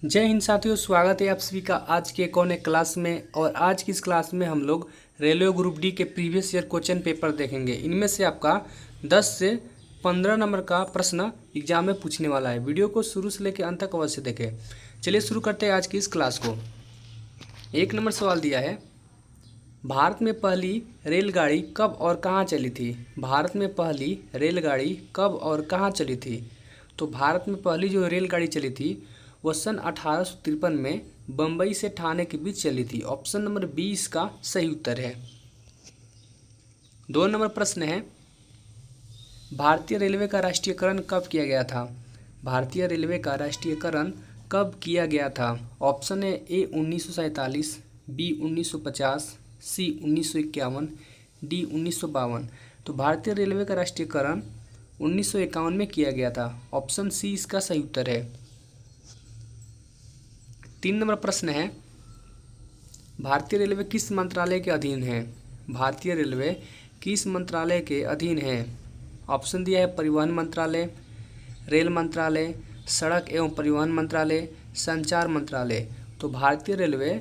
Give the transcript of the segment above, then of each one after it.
जय हिंद साथियों, स्वागत है आप सभी का आज के कौन एक क्लास में। और आज की इस क्लास में हम लोग रेलवे ग्रुप डी के प्रीवियस ईयर क्वेश्चन पेपर देखेंगे। इनमें से आपका 10 से 15 नंबर का प्रश्न एग्जाम में पूछने वाला है। वीडियो को शुरू से लेकर अंत तक अवश्य देखें। चलिए शुरू करते हैं आज की इस क्लास को। 1 नंबर सवाल दिया है, भारत में पहली रेलगाड़ी कब और कहाँ चली थी। भारत में पहली रेलगाड़ी कब और कहाँ चली थी। तो भारत में पहली जो रेलगाड़ी चली थी वह सन 1853 में बम्बई से ठाणे के बीच चली थी। ऑप्शन नंबर 20 का सही उत्तर है। 2 नंबर प्रश्न है, भारतीय रेलवे का राष्ट्रीयकरण कब किया गया था। भारतीय रेलवे का राष्ट्रीयकरण कब किया गया था। ऑप्शन है ए 1947, बी 1950, सी 1951, डी 1952। तो भारतीय रेलवे का राष्ट्रीयकरण 1951 में किया गया था। ऑप्शन सी इसका सही उत्तर है। 3 नंबर प्रश्न है, भारतीय रेलवे किस मंत्रालय के अधीन है। भारतीय रेलवे किस मंत्रालय के अधीन है। ऑप्शन दिया है परिवहन मंत्रालय, रेल मंत्रालय, सड़क एवं परिवहन मंत्रालय, संचार मंत्रालय। तो भारतीय रेलवे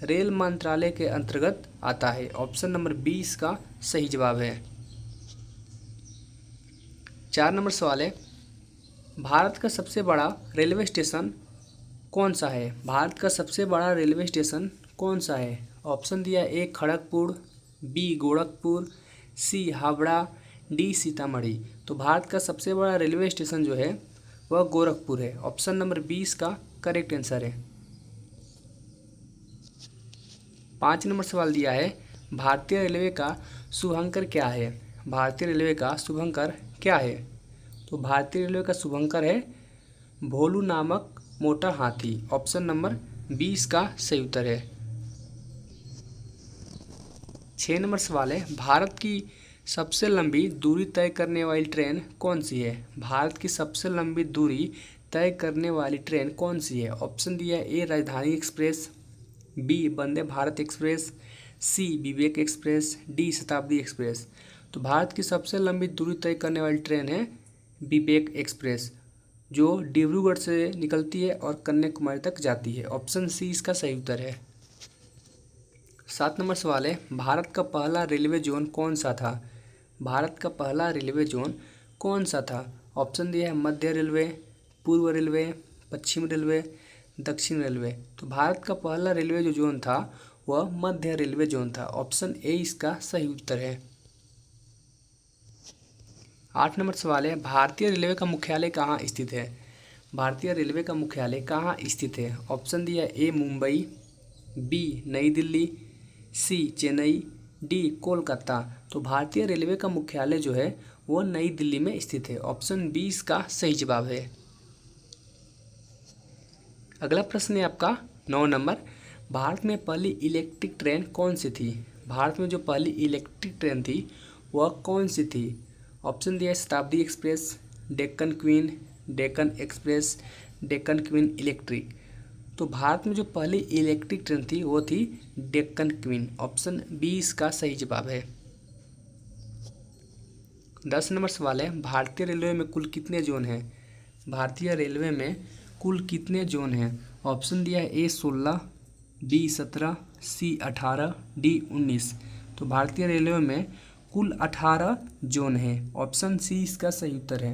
रेल मंत्रालय के अंतर्गत आता है। ऑप्शन नंबर 20 का सही जवाब है। 4 नंबर सवाल है, भारत का सबसे बड़ा रेलवे स्टेशन कौन सा है। भारत का सबसे बड़ा रेलवे स्टेशन कौन सा है। ऑप्शन दिया ए खड़गपुर, बी गोरखपुर, सी हावड़ा, डी सीतामढ़ी। तो भारत का सबसे बड़ा रेलवे स्टेशन जो है वह गोरखपुर है। ऑप्शन नंबर 20 का करेक्ट आंसर है। 5 नंबर सवाल दिया है, भारतीय रेलवे का शुभंकर क्या है। भारतीय रेलवे का शुभंकर क्या है। तो भारतीय रेलवे का शुभंकर है भोलू नामक मोटा हाथी। ऑप्शन नंबर 20 का सही उत्तर है। 6 नंबर सवाल है, भारत की सबसे लंबी दूरी तय करने वाली ट्रेन कौन सी है। भारत की सबसे लंबी दूरी तय करने वाली ट्रेन कौन सी है। ऑप्शन दिया है ए राजधानी express, B Vande Bharat express, सी विवेक एक्सप्रेस, डी शताब्दी एक्सप्रेस। तो भारत की सबसे लंबी दूरी तय करने वाली ट्रेन है विवेक एक्सप्रेस, जो डिब्रूगढ़ से निकलती है और कन्याकुमारी तक जाती है। ऑप्शन सी इसका सही उत्तर है। 7 नंबर सवाल है, भारत का पहला रेलवे जोन कौन सा था। भारत का पहला रेलवे जोन कौन सा था। ऑप्शन दिया है मध्य रेलवे, पूर्व रेलवे, पश्चिम रेलवे, दक्षिण रेलवे। तो भारत का पहला रेलवे जो जोन था वह मध्य रेलवे जोन था। ऑप्शन ए इसका सही उत्तर है। 8 नंबर सवाल है, भारतीय रेलवे का मुख्यालय कहाँ स्थित है। भारतीय रेलवे का मुख्यालय कहाँ स्थित है। ऑप्शन दिया ए मुंबई, बी नई दिल्ली, सी चेन्नई, डी कोलकाता। तो भारतीय रेलवे का मुख्यालय जो है वो नई दिल्ली में स्थित है। ऑप्शन 20 का सही जवाब है। अगला प्रश्न है आपका 9 नंबर, भारत में पहली इलेक्ट्रिक ट्रेन कौन सी थी। भारत में जो पहली इलेक्ट्रिक ट्रेन थी वह कौन सी थी। ऑप्शन दिया है शताब्दी express, Deccan queen, Deccan express, Deccan queen electric. तो भारत में जो पहली इलेक्ट्रिक ट्रेन थी वो थी डेक्कन क्वीन। ऑप्शन 20 का सही जवाब है। 10 नंबर सवाल है, भारतीय रेलवे में कुल कितने जोन हैं। भारतीय रेलवे में कुल कितने जोन हैं। ऑप्शन दिया है ए 16, बी 17, सी 18, डी 19। तो भारतीय रेलवे में कुल 18 जोन हैं। ऑप्शन सी इसका सही उत्तर है।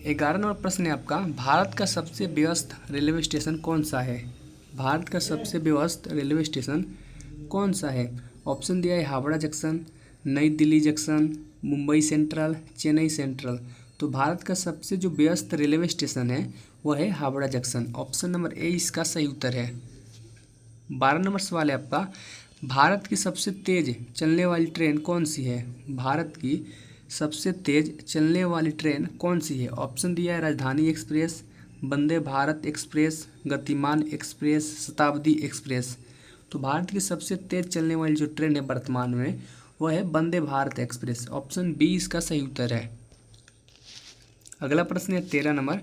11 नंबर प्रश्न है आपका, भारत का सबसे व्यस्त रेलवे स्टेशन कौन सा है। भारत का सबसे व्यस्त रेलवे स्टेशन कौन सा है। ऑप्शन दिया है हावड़ा जंक्शन, नई Delhi junction, Mumbai central, Chennai central. तो भारत का सबसे जो व्यस्त रेलवे स्टेशन है वह है Howrah junction. Option number A इसका सही उत्तर है। 12 नंबर सवाल है आपका, भारत की सबसे तेज चलने वाली ट्रेन कौन सी है। भारत की सबसे तेज चलने वाली ट्रेन कौन सी है। ऑप्शन दिया है राजधानी एक्सप्रेस, वंदे भारत एक्सप्रेस, गतिमान एक्सप्रेस, शताब्दी एक्सप्रेस। तो भारत की सबसे तेज चलने वाली जो ट्रेन है वर्तमान में वह है वंदे भारत एक्सप्रेस। ऑप्शन 20 का सही उत्तर है। अगला प्रश्न है 13 नंबर,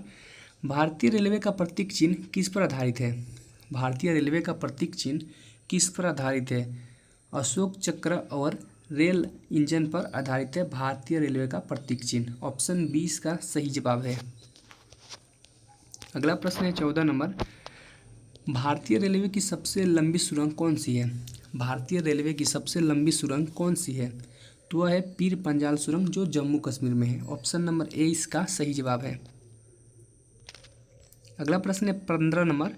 भारतीय रेलवे का प्रतीक चिन्ह किस पर आधारित है। भारतीय रेलवे का प्रतीक चिन्ह किस पर आधारित है। अशोक चक्र और रेल इंजन पर आधारित है भारतीय रेलवे का प्रतीक चिन्ह। ऑप्शन 20 का सही जवाब है। अगला प्रश्न है 14 नंबर, भारतीय रेलवे की सबसे लंबी सुरंग कौन सी है? भारतीय रेलवे की सबसे लंबी सुरंग कौन सी है? तो वह है पीर पंजाल सुरंग जो जम्मू कश्मीर में है। ऑप्शन नंबर ए इसका सही जवाब है। अगला प्रश्न है 15 नंबर,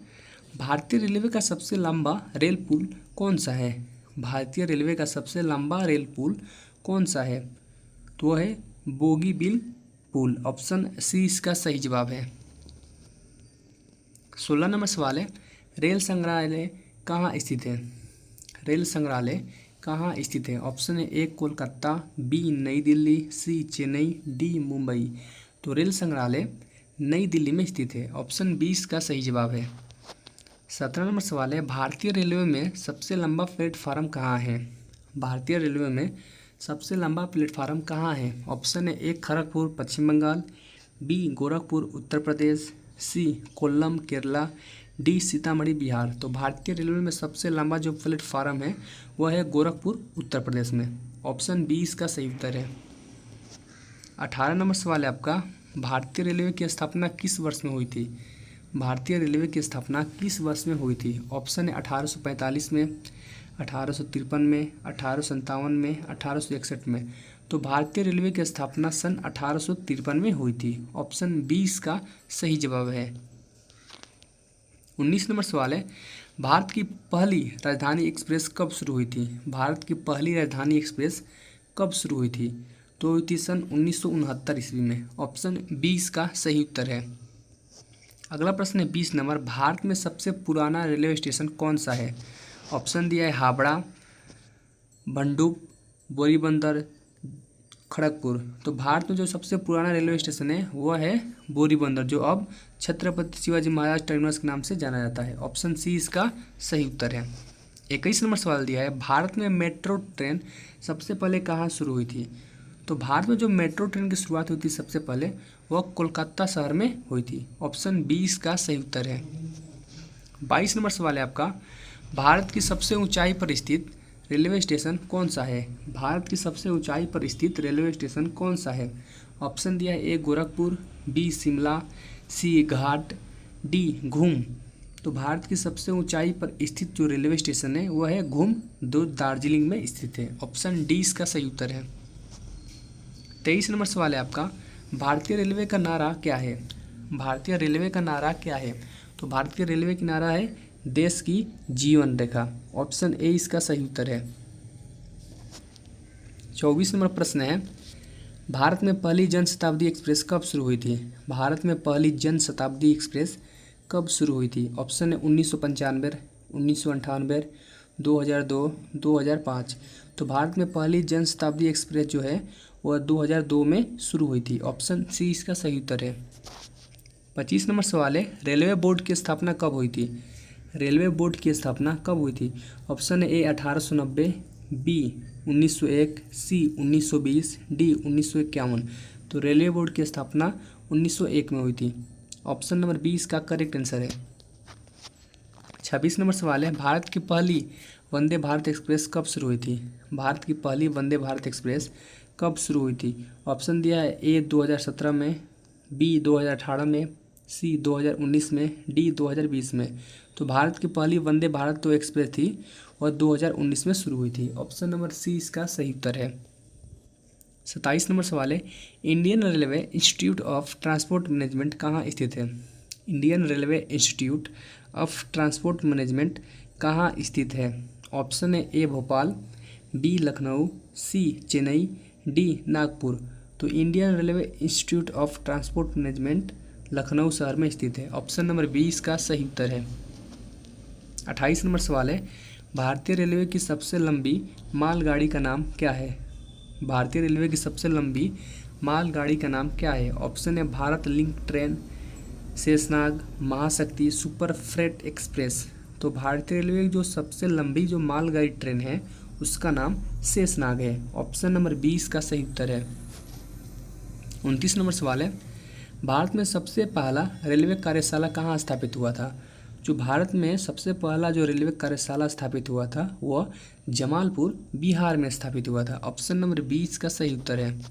भारतीय रेलवे का सबसे लंबा रेल पुल कौन सा है? भारतीय रेलवे का सबसे लंबा रेल पुल कौन सा है? तो वह है बोगीबिल पुल। ऑप्शन सी इसका सही जवाब है। 16 नंबर सवाल है, रेल संग्रहालय कहाँ स्थित है? रेल संग्रहालय कहाँ स्थित है? ऑप्शन है ए कोलकाता, बी नई दिल्ली, सी चेन्नई, डी मुंबई। तो रेल संग्रहालय नई दिल्ली में स्थित है। ऑप्शन बी इसका सही जवाब है। 17 नंबर सवाल है, भारतीय रेलवे में सबसे लंबा प्लेटफार्म कहाँ है? भारतीय रेलवे में सबसे लंबा प्लेटफार्म कहाँ है? ऑप्शन है ए खड़गपुर पश्चिम बंगाल, बी गोरखपुर उत्तर प्रदेश, सी कोल्लम केरला, डी सीतामढ़ी बिहार। तो भारतीय रेलवे में सबसे लंबा जो प्लेटफार्म है वह है गोरखपुर उत्तर प्रदेश में। ऑप्शन बी इसका सही उत्तर है। 18 नंबर सवाल है आपका, भारतीय रेलवे की स्थापना किस वर्ष में हुई थी? भारतीय रेलवे की स्थापना किस वर्ष में हुई थी? ऑप्शन है 1845 में, 1853 में, 1857 में, 1861 में। तो भारतीय रेलवे की स्थापना सन 1853 में हुई थी। ऑप्शन बी इसका सही जवाब है। 19 नंबर सवाल है, भारत की पहली राजधानी एक्सप्रेस कब शुरू हुई थी? भारत की पहली राजधानी एक्सप्रेस कब शुरू हुई थी? तो हुई थी सन 1969 ईस्वी में। ऑप्शन बी इसका सही उत्तर है। अगला प्रश्न है 20 नंबर, भारत में सबसे पुराना रेलवे स्टेशन कौन सा है? ऑप्शन दिया है हावड़ा, भंडुप, बोरीबंदर, खड़गपुर। तो भारत में जो सबसे पुराना रेलवे स्टेशन है वह है बोरीबंदर, जो अब छत्रपति शिवाजी महाराज टर्मिनस के नाम से जाना जाता है। ऑप्शन सी इसका सही उत्तर है। 21 नंबर सवाल दिया है, भारत में मेट्रो ट्रेन सबसे पहले कहाँ शुरू हुई थी? तो भारत में जो मेट्रो ट्रेन की शुरुआत हुई थी सबसे पहले वह कोलकाता शहर में हुई थी। ऑप्शन बी इसका सही उत्तर है। 22 नंबर सवाल है आपका, भारत की सबसे ऊंचाई पर स्थित रेलवे स्टेशन कौन सा है? भारत की सबसे ऊंचाई पर स्थित रेलवे स्टेशन कौन सा है? ऑप्शन दिया है ए गोरखपुर, बी शिमला, सी घाट, डी घूम। तो भारत की सबसे ऊंचाई पर स्थित जो रेलवे स्टेशन है वह है घूम, जो दार्जिलिंग में स्थित है। ऑप्शन डी इसका सही उत्तर है। 23 नंबर सवाल है आपका, भारतीय रेलवे का नारा क्या है? भारतीय रेलवे का नारा क्या है? तो भारतीय रेलवे की नारा है देश की जीवन रेखा। ऑप्शन ए इसका सही उत्तर है। 24 नंबर प्रश्न है, भारत में पहली जन शताब्दी एक्सप्रेस कब शुरू हुई थी? भारत में पहली जन शताब्दी एक्सप्रेस कब शुरू हुई थी? ऑप्शन है 1995, 1998, 2002, 2005। तो भारत में पहली जन शताब्दी एक्सप्रेस जो है वह 2002 में शुरू हुई थी। ऑप्शन सी इसका सही उत्तर है। 25 नंबर सवाल है, रेलवे बोर्ड की स्थापना कब हुई थी? रेलवे बोर्ड की स्थापना कब हुई थी? ऑप्शन है ए 1890, बी 1901, सी 1920, डी 1951। तो रेलवे बोर्ड की स्थापना 1901 में हुई थी। ऑप्शन नंबर बी इसका करेक्ट आंसर है। 26 नंबर सवाल है, भारत की पहली वंदे भारत एक्सप्रेस कब शुरू हुई थी? भारत की पहली वंदे भारत एक्सप्रेस कब शुरू हुई थी? ऑप्शन दिया है ए 2017 में, बी 2018 में, सी 2019 में, डी 2020 में। तो भारत की पहली वंदे भारत जो एक्सप्रेस थी वह 2019 में शुरू हुई थी। ऑप्शन नंबर सी इसका सही उत्तर है। 27 नंबर सवाल है, Indian railway institute of transport management कहाँ स्थित है? Indian railway institute of transport management कहाँ स्थित है? ऑप्शन है ए भोपाल, बी लखनऊ, सी चेन्नई, डी नागपुर। तो Indian railway institute of transport management Lucknow शहर में स्थित है। ऑप्शन नंबर बी इसका सही उत्तर है। 28 नंबर सवाल है, भारतीय रेलवे की सबसे लंबी मालगाड़ी का नाम क्या है? भारतीय रेलवे की सबसे लंबी मालगाड़ी का नाम क्या है? ऑप्शन है भारत लिंक ट्रेन, शेषनाग, महाशक्ति, सुपर फ्रेट एक्सप्रेस। तो भारतीय रेलवे की जो सबसे लंबी जो मालगाड़ी ट्रेन है उसका नाम शेषनाग है। ऑप्शन नंबर बी इसका सही उत्तर है। 29 नंबर सवाल है, भारत में सबसे पहला रेलवे कार्यशाला कहाँ स्थापित हुआ था? जो भारत में सबसे पहला जो रेलवे कार्यशाला स्थापित हुआ था वह जमालपुर बिहार में स्थापित हुआ था। ऑप्शन नंबर 20 का सही उत्तर है।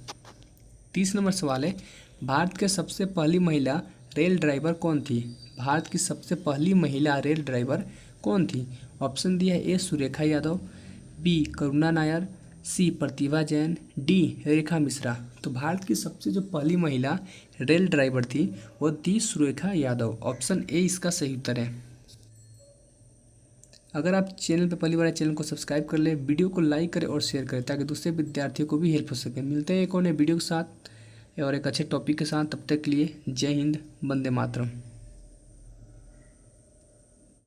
30 नंबर सवाल है, भारत के सबसे पहली महिला रेल ड्राइवर कौन थी? भारत की सबसे पहली महिला रेल ड्राइवर कौन थी? ऑप्शन दिया है ए सुरेखा यादव, बी करुणा नायर, सी प्रतिभा जैन, डी रेखा मिश्रा। तो भारत की सबसे जो पहली महिला रेल ड्राइवर थी वो थी सुरेखा यादव। ऑप्शन ए इसका सही उत्तर है। अगर आप चैनल पर पहली बार चैनल को सब्सक्राइब कर ले, वीडियो को लाइक करें और शेयर करें ताकि दूसरे विद्यार्थियों को भी हेल्प हो सके। मिलते हैं एक और नए वीडियो के साथ और एक अच्छे टॉपिक के साथ। तब तक के लिए जय हिंद, वंदे मातरम।